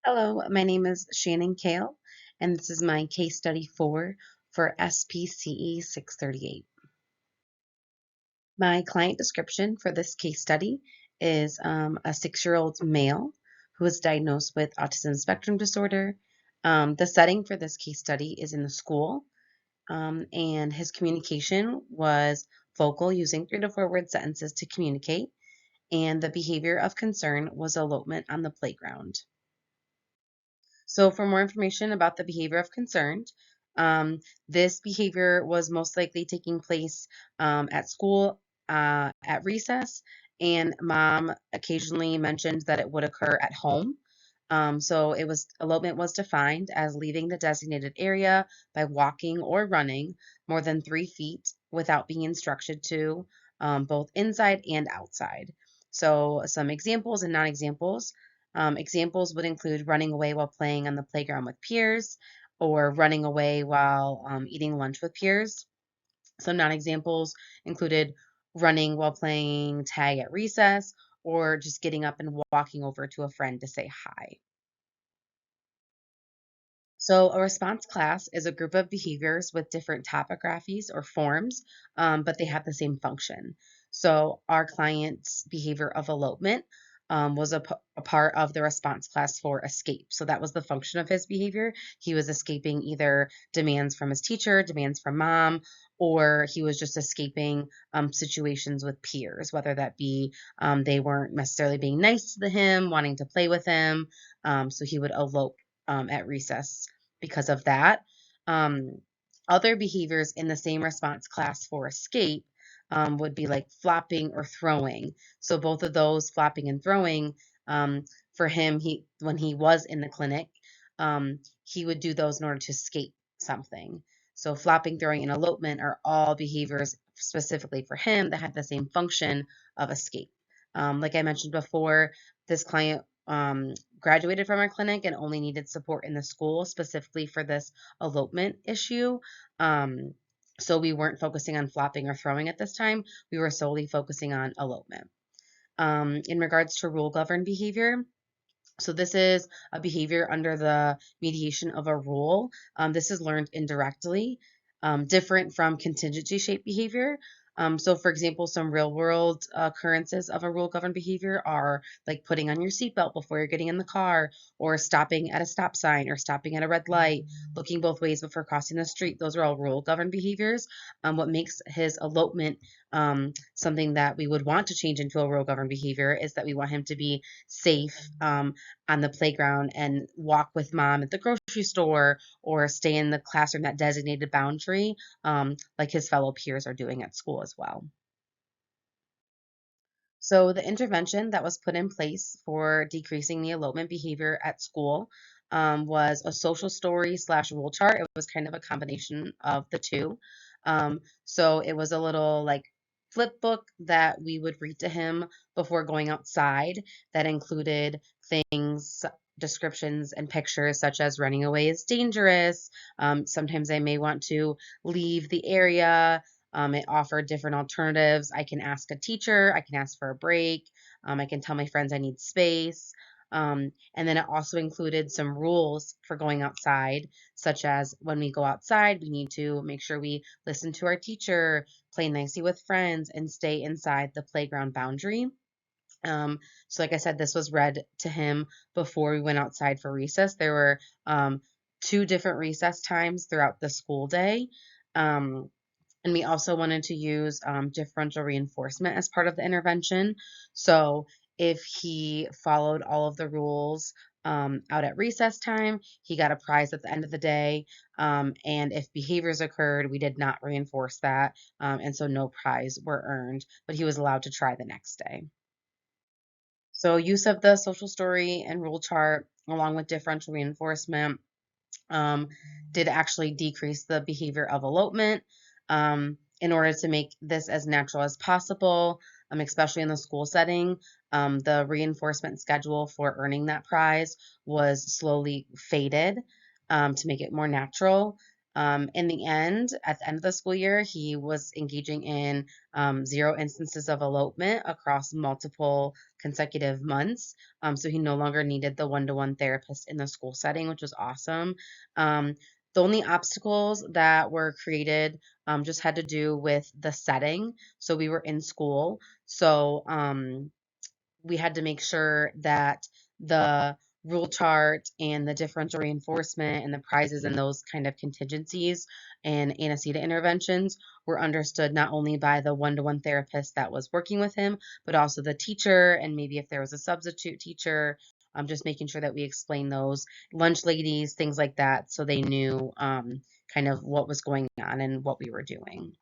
Hello, my name is Shannon Kale, and this is my case study 4 for SPCE 638. My client description for this case study is a 6-year-old male who was diagnosed with autism spectrum disorder. The setting for this case study is in the school, and his communication was vocal, using 3 to 4 word sentences to communicate, and the behavior of concern was elopement on the playground. So for more information about the behavior of concern, um, this behavior was most likely taking place at school at recess, and mom occasionally mentioned that it would occur at home. So elopement was defined as leaving the designated area by walking or running more than 3 feet without being instructed to, both inside and outside. So some examples and non-examples. Examples would include running away while playing on the playground with peers, or running away while eating lunch with peers. Some non examples included running while playing tag at recess, or just getting up and walking over to a friend to say hi. So, a response class is a group of behaviors with different topographies or forms, but they have the same function. So, our client's behavior of elopement was a part of the response class for escape. So, that was the function of his behavior. He was escaping either demands from his teacher, demands from mom, or he was just escaping situations with peers, whether that be they weren't necessarily being nice to him, wanting to play with him. So, he would elope at recess because of that. Um, Other behaviors in the same response class for escape would be like flopping or throwing. So both of those, flopping and throwing, um, for him, he when he was in the clinic, he would do those in order to escape something. So flopping, throwing, and elopement are all behaviors specifically for him that had the same function of escape. Like I mentioned before, this client graduated from our clinic and only needed support in the school specifically for this elopement issue. Um, so we weren't focusing on flopping or throwing at this time. We were solely focusing on elopement. In regards to rule governed behavior, so this is a behavior under the mediation of a rule. This is learned indirectly, different from contingency shaped behavior. So, for example, some real world occurrences of a rule governed behavior are like putting on your seatbelt before you're getting in the car, or stopping at a stop sign, or stopping at a red light, looking both ways before crossing the street. Those are all rule governed behaviors. What makes his elopement something that we would want to change into a rule governed behavior is that we want him to be safe on the playground and walk with mom at the grocery store, or stay in the classroom, that designated boundary, like his fellow peers are doing at school as well. So the intervention that was put in place for decreasing the elopement behavior at school was a social story slash rule chart. It was kind of a combination of the two. So it was a little like flip book that we would read to him before going outside, that included things, descriptions, and pictures such as running away is dangerous. Sometimes I may want to leave the area. It offered different alternatives. I can ask a teacher, I can ask for a break, I can tell my friends I need space. And then it also included some rules for going outside, such as when we go outside, we need to make sure we listen to our teacher, play nicely with friends, and stay inside the playground boundary. So, like I said, this was read to him before we went outside for recess. There were 2 different recess times throughout the school day. Um, and we also wanted to use differential reinforcement as part of the intervention. So if he followed all of the rules out at recess time, he got a prize at the end of the day. And if behaviors occurred, we did not reinforce that. And so no prize were earned, but he was allowed to try the next day. So use of the social story and rule chart along with differential reinforcement um, did actually decrease the behavior of elopement, in order to make this as natural as possible, especially in the school setting. The reinforcement schedule for earning that prize was slowly faded to make it more natural. In the end, at the end of the school year, he was engaging in 0 instances of elopement across multiple consecutive months. So he no longer needed the one-to-one therapist in the school setting, which was awesome. Um, the only obstacles that were created just had to do with the setting. So we were in school. So we had to make sure that the rule chart and the differential reinforcement and the prizes and those kind of contingencies and antecedent interventions were understood not only by the one-to-one therapist that was working with him, but also the teacher, and maybe if there was a substitute teacher, just making sure that we explain those lunch ladies, things like that, so they knew kind of what was going on and what we were doing.